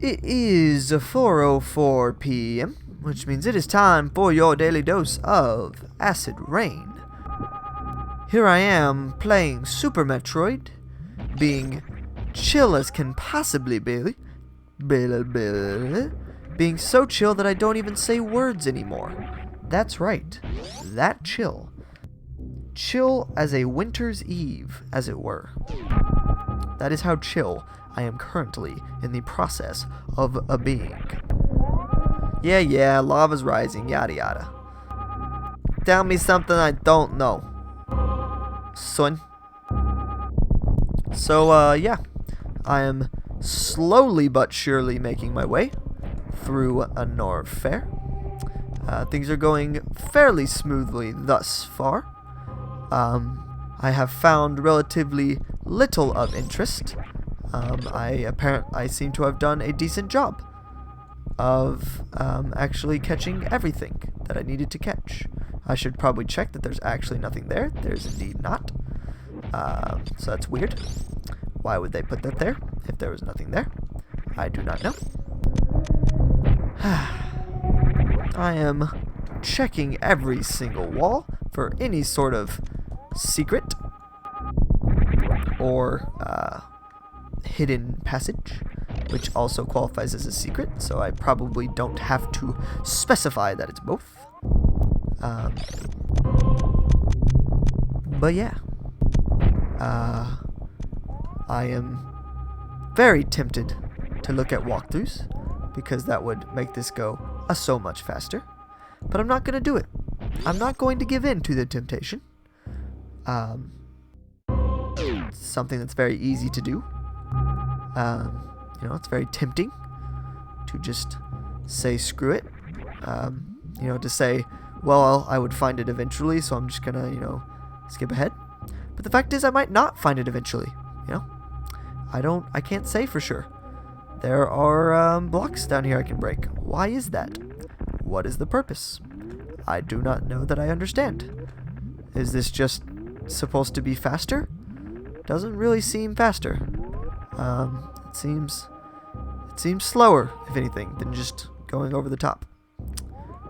It is 4:04 p.m., which means it is time for your daily dose of Acid Rain. Here I am playing Super Metroid, being chill as can possibly be, being so chill that I don't even say words anymore. That's right, that chill. Chill as a winter's eve, as it were. That is how chill I am currently in the process of being. Yeah, lava's rising, yada yada. Tell me something I don't know, son. So, yeah, I am slowly but surely making my way through a Norfair. Things are going fairly smoothly thus far. I have found relatively little of interest. I seem to have done a decent job of actually catching everything that I needed to catch. I should probably check that there's actually nothing there. There's indeed not. So that's weird. Why would they put that there if there was nothing there? I do not know. I am checking every single wall for any sort of secret or hidden passage, which also qualifies as a secret, so I probably don't have to specify that it's both. But yeah, I am very tempted to look at walkthroughs, because that would make this go so much faster, but I'm not going to do it. I'm not going to give in to the temptation. It's something that's very easy to do. It's very tempting to just say screw it. To say, well, I would find it eventually, so I'm just gonna, skip ahead. But the fact is, I might not find it eventually. I can't say for sure. There are blocks down here I can break. Why is that? What is the purpose? I do not know that I understand. Is this just supposed to be faster? Doesn't really seem faster. It seems slower, if anything, than just going over the top.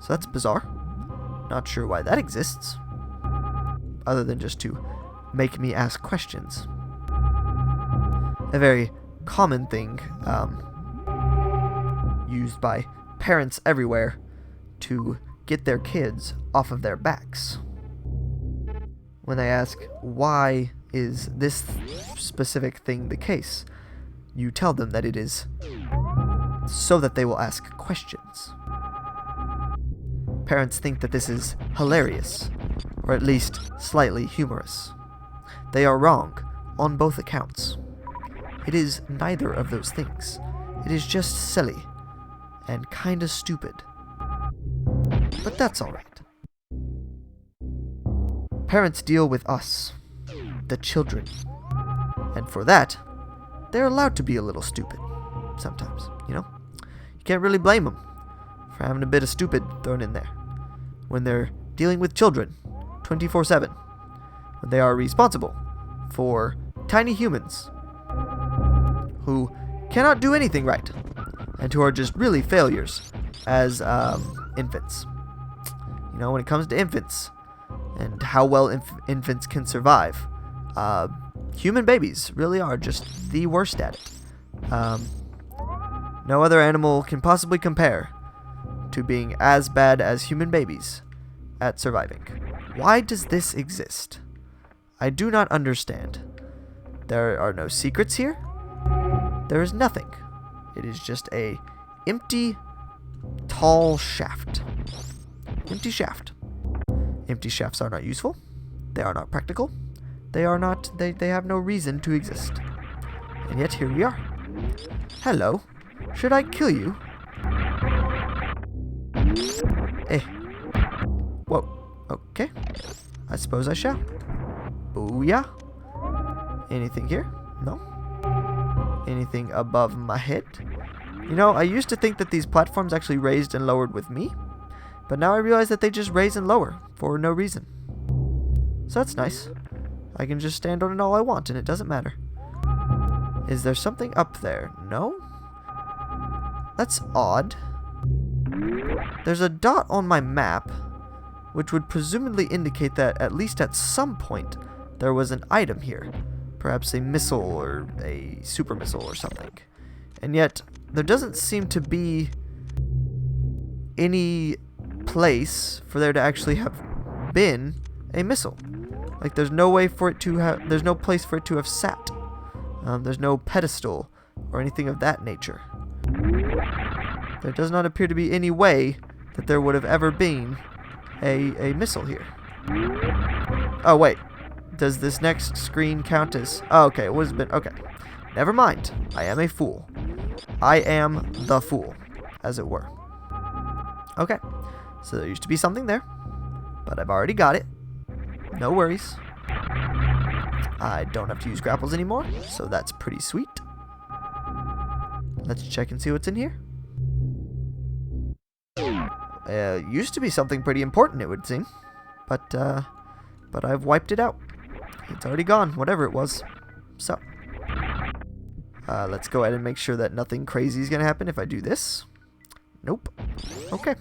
So that's bizarre. Not sure why that exists, other than just to make me ask questions. A very common thing used by parents everywhere to get their kids off of their backs. When they ask, why is this specific thing the case, you tell them that it is so that they will ask questions. Parents think that this is hilarious, or at least slightly humorous. They are wrong on both accounts. It is neither of those things. It is just silly and kinda stupid. But that's alright. Parents deal with us, the children, and for that, they're allowed to be a little stupid sometimes, You can't really blame them for having a bit of stupid thrown in there when they're dealing with children 24/7, when they are responsible for tiny humans who cannot do anything right and who are just really failures as infants. When it comes to infants and how well infants can survive, human babies really are just the worst at it. No other animal can possibly compare to being as bad as human babies at surviving. Why does this exist? I do not understand. There are no secrets here. There is nothing. It is just a empty, tall shaft. Empty shaft. Empty shafts are not useful. They are not practical. They have no reason to exist. And yet here we are. Hello. Should I kill you? Whoa. Okay. I suppose I shall. Booyah. Anything here? No. Anything above my head? I used to think that these platforms actually raised and lowered with me, but now I realize that they just raise and lower for no reason. So that's nice. I can just stand on it all I want and it doesn't matter. Is there something up there? No? That's odd. There's a dot on my map, which would presumably indicate that at least at some point there was an item here. Perhaps a missile or a super missile or something. And yet, there doesn't seem to be any place for there to actually have been a missile. Like, there's no way for it to have, there's no place for it to have sat. There's no pedestal or anything of that nature. There does not appear to be any way that there would have ever been a missile here. Oh, wait. Does this next screen count as... Oh, okay. It would have been... Okay. Never mind. I am a fool. I am the fool, as it were. Okay. So there used to be something there, but I've already got it. No worries. I don't have to use grapples anymore, so that's pretty sweet. Let's check and see what's in here. Used to be something pretty important, it would seem. But I've wiped it out. It's already gone, whatever it was. So, let's go ahead and make sure that nothing crazy is going to happen if I do this. Nope. Okay.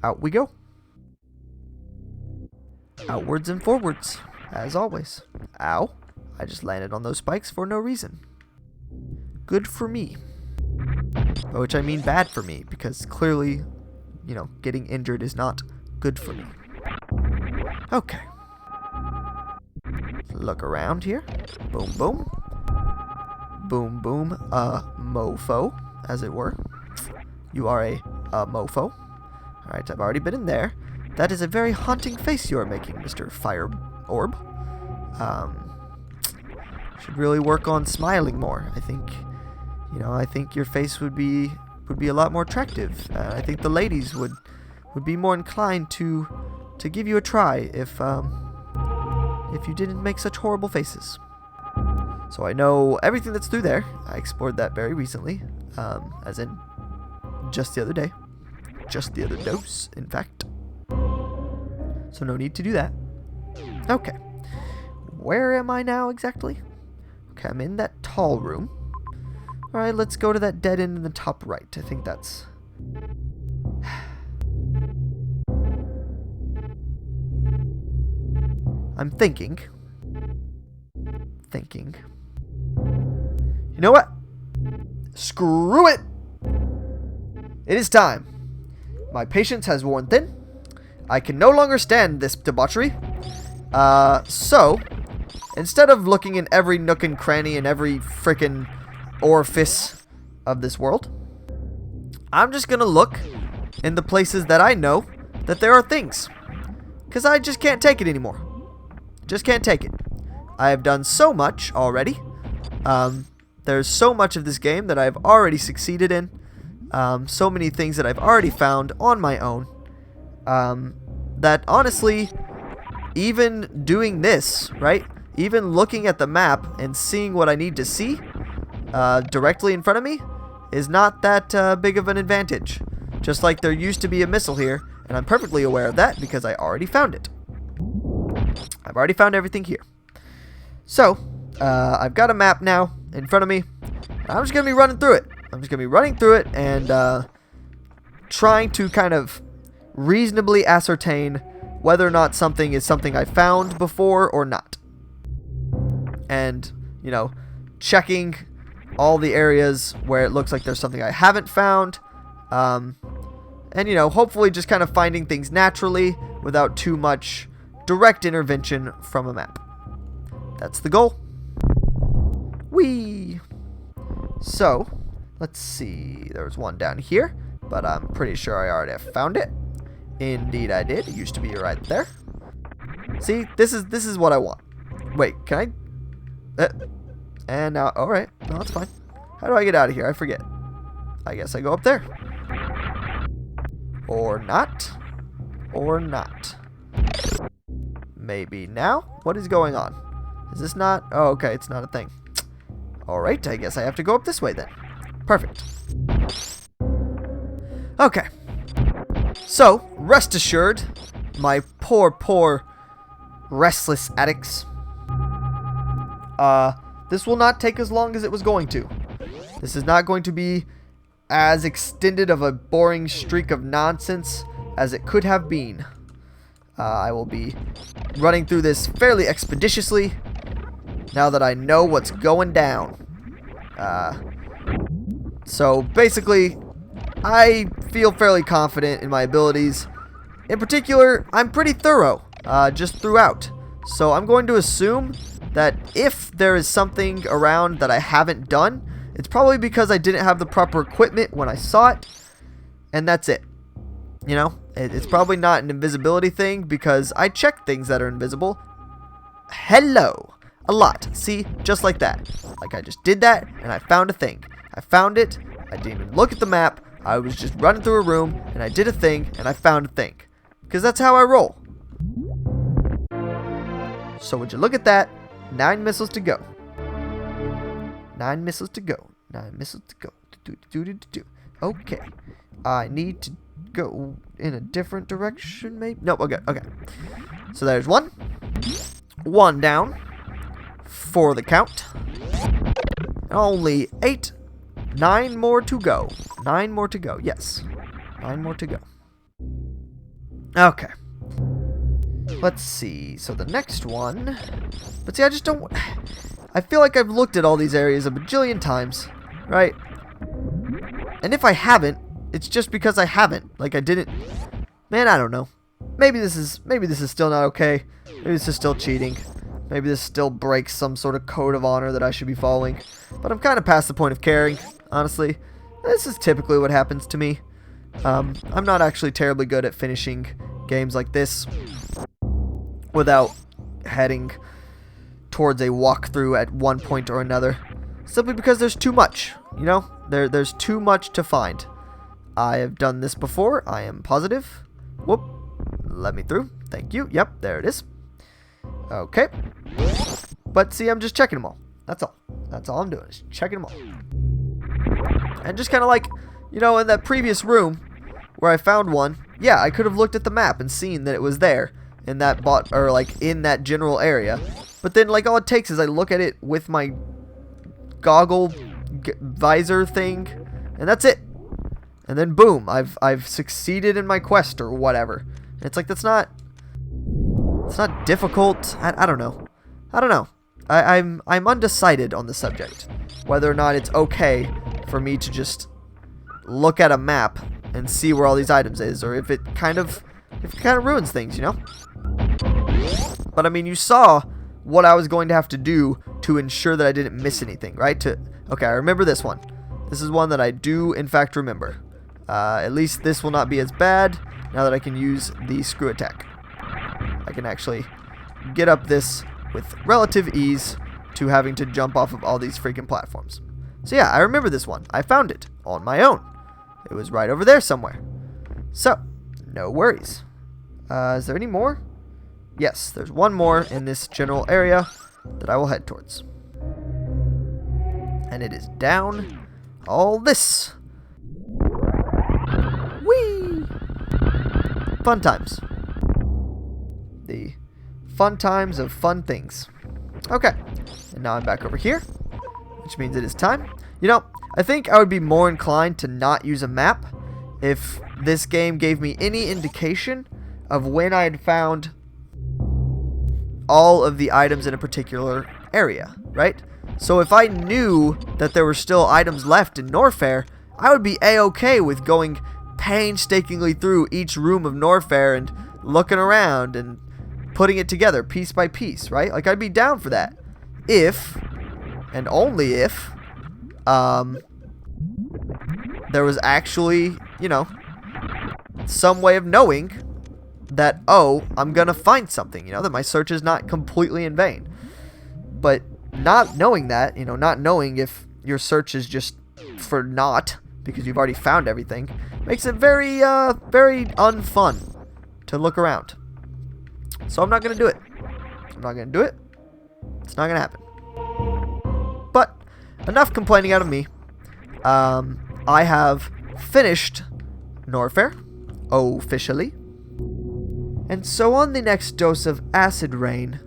Out we go. Outwards and forwards, as always. Ow. I just landed on those spikes for no reason. Good for me. By which I mean bad for me, because clearly, you know, getting injured is not good for me. Okay. Look around here. Boom, boom. Boom, boom. Mofo, as it were. You are a mofo. Alright, I've already been in there. That is a very haunting face you are making, Mr. Fire Orb. Should really work on smiling more. I think, you know, I think your face would be a lot more attractive. I think the ladies would be more inclined to give you a try if you didn't make such horrible faces. So I know everything that's through there. I explored that very recently, as in just the other day. Just the other dose, in fact. So no need to do that. Okay. Where am I now exactly? Okay, I'm in that tall room. Alright, let's go to that dead end in the top right. I think that's... I'm thinking. You know what? Screw it! It is time. My patience has worn thin. I can no longer stand this debauchery. So, instead of looking in every nook and cranny and every frickin' orifice of this world, I'm just gonna look in the places that I know that there are things. Because I just can't take it anymore. Just can't take it. I have done so much already. There's so much of this game that I've already succeeded in. So many things that I've already found on my own. That honestly, even doing this, right? Even looking at the map and seeing what I need to see directly in front of me is not that big of an advantage. Just like there used to be a missile here, and I'm perfectly aware of that because I already found it. I've already found everything here. So, I've got a map now in front of me, and I'm just going to be running through it. I'm just going to be running through it and trying to kind of reasonably ascertain whether or not something is something I found before or not. And, you know, checking all the areas where it looks like there's something I haven't found. And, you know, hopefully just kind of finding things naturally without too much direct intervention from a map. That's the goal. Whee! So, let's see. There was one down here, but I'm pretty sure I already have found it. Indeed I did. It used to be right there. See, this is what I want. Wait, can I... and now, alright. No, that's fine. How do I get out of here? I forget. I guess I go up there. Or not. Or not. Maybe now? What is going on? Is this not... Oh, okay, it's not a thing. Alright, I guess I have to go up this way then. Perfect. Okay. So, rest assured, my poor, restless addicts. This will not take as long as it was going to. This is not going to be as extended of a boring streak of nonsense as it could have been. I will be running through this fairly expeditiously now that I know what's going down. So basically, I feel fairly confident in my abilities. In particular, I'm pretty thorough, just throughout. So I'm going to assume that if there is something around that I haven't done, it's probably because I didn't have the proper equipment when I saw it, and that's it. You know, it's probably not an invisibility thing because I check things that are invisible. Hello. A lot. See? Just like that. Like I just did that and I found a thing. I found it. I didn't even look at the map. I was just running through a room and I did a thing and I found a thing. Because that's how I roll. So would you look at that? 9 missiles to go. 9 missiles to go. 9 missiles to go. Okay. I need to go in a different direction, maybe? No, okay. So there's one. One down. For the count. Only 8. 9 more to go. 9 more to go. Yes. 9 more to go. Okay. Let's see. So the next one. But see, I just don't... I feel like I've looked at all these areas a bajillion times. Right? And if I haven't, it's just because I haven't. Like I didn't... Man, I don't know. Maybe this is still not okay. Maybe this is still cheating. Maybe this still breaks some sort of code of honor that I should be following. But I'm kind of past the point of caring, honestly. This is typically what happens to me. I'm not actually terribly good at finishing games like this without heading towards a walkthrough at one point or another. Simply because there's too much, you know? There's too much to find. I have done this before, I am positive. Whoop. Let me through. Thank you. Yep, there it is. Okay. But see, I'm just checking them all. That's all. That's all I'm doing is checking them all. And just kind of like, you know, in that previous room where I found one, yeah, I could have looked at the map and seen that it was there in that in that general area. But then like all it takes is I look at it with my goggle visor thing, and that's it. And then boom, I've succeeded in my quest or whatever. And it's like it's not difficult. I don't know. I'm undecided on the subject, whether or not it's okay for me to just look at a map and see where all these items is, or if it kind of ruins things, you know. But I mean, you saw what I was going to have to do to ensure that I didn't miss anything, right? Okay, I remember this one. This is one that I do in fact remember. At least this will not be as bad now that I can use the screw attack. I can actually get up this with relative ease to having to jump off of all these freaking platforms. So yeah, I remember this one. I found it on my own. It was right over there somewhere. So, no worries. Is there any more? Yes, there's one more in this general area that I will head towards. And it is down all this. Whee! Fun times. The fun times of fun things. Okay, and now I'm back over here, which means it is time. You know, I think I would be more inclined to not use a map if this game gave me any indication of when I had found all of the items in a particular area, right? So if I knew that there were still items left in Norfair, I would be a-okay with going painstakingly through each room of Norfair and looking around and putting it together piece by piece, right? Like, I'd be down for that if, and only if, there was actually, you know, some way of knowing that, oh, I'm gonna find something, you know, that my search is not completely in vain. But not knowing that, you know, not knowing if your search is just for naught because you've already found everything, makes it very, very unfun to look around. So I'm not gonna do it. I'm not gonna do it. It's not gonna happen. But enough complaining out of me. I have finished Norfair officially. And so on the next dose of acid rain,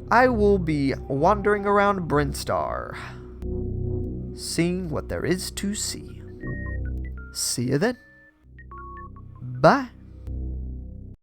I will be wandering around Brinstar, seeing what there is to see. see you then. Bye.